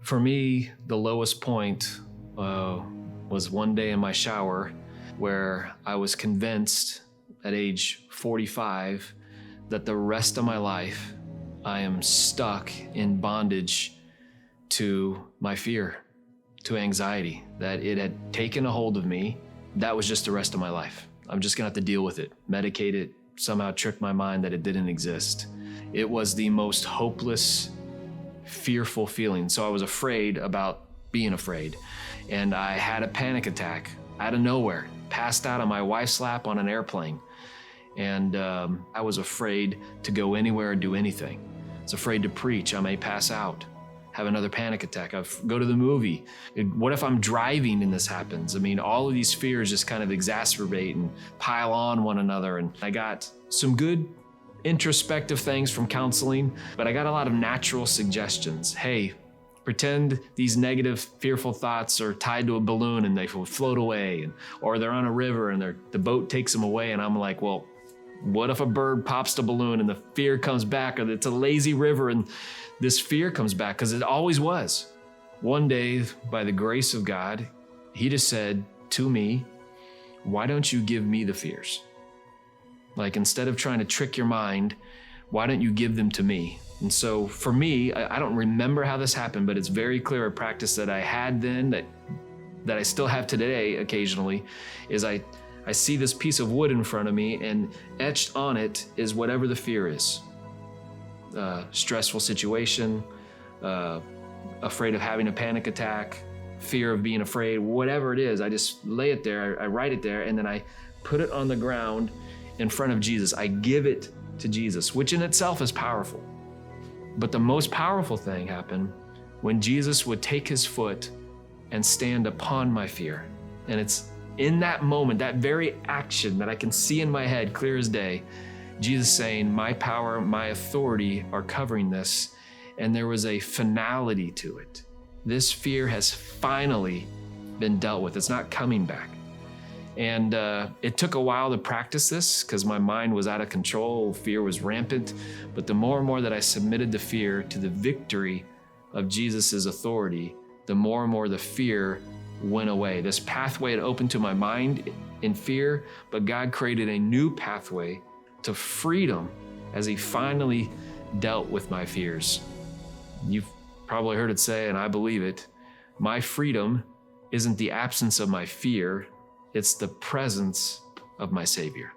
For me, the lowest point was one day in my shower where I was convinced at age 45 that the rest of my life I am stuck in bondage to my fear, to anxiety, that it had taken a hold of me. That was just the rest of my life. I'm just gonna have to deal with it, medicate it, somehow trick my mind that it didn't exist. It was the most hopeless, fearful feeling. So I was afraid about being afraid. And I had a panic attack out of nowhere, passed out on my wife's lap on an airplane. And I was afraid to go anywhere or do anything. I was afraid to preach. I may pass out, have another panic attack. Go to the movie. What if I'm driving and this happens? I mean, all of these fears just kind of exacerbate and pile on one another. And I got some good introspective things from counseling, but I got a lot of natural suggestions. Hey, pretend these negative, fearful thoughts are tied to a balloon and they will float away, or they're on a river and the boat takes them away. And I'm like, well, what if a bird pops the balloon and the fear comes back, or it's a lazy river and this fear comes back? Because it always was. One day, by the grace of God, he just said to me, why don't you give me the fears? Like, instead of trying to trick your mind, why don't you give them to me? And so for me, I don't remember how this happened, but it's very clear a practice that I had then that I still have today occasionally is I see this piece of wood in front of me, and etched on it is whatever the fear is. Stressful situation, afraid of having a panic attack, fear of being afraid, whatever it is, I just lay it there, I write it there, and then I put it on the ground in front of Jesus. I give it to Jesus, which in itself is powerful. But the most powerful thing happened when Jesus would take his foot and stand upon my fear. And it's in that moment, that very action that I can see in my head clear as day, Jesus saying, my power, my authority are covering this. And there was a finality to it. This fear has finally been dealt with. It's not coming back. And it took a while to practice this because my mind was out of control, fear was rampant. But the more and more that I submitted the fear to the victory of Jesus's authority, the more and more the fear went away. This pathway had opened to my mind in fear, but God created a new pathway to freedom as he finally dealt with my fears. You've probably heard it say, and I believe it, my freedom isn't the absence of my fear, it's the presence of my Savior.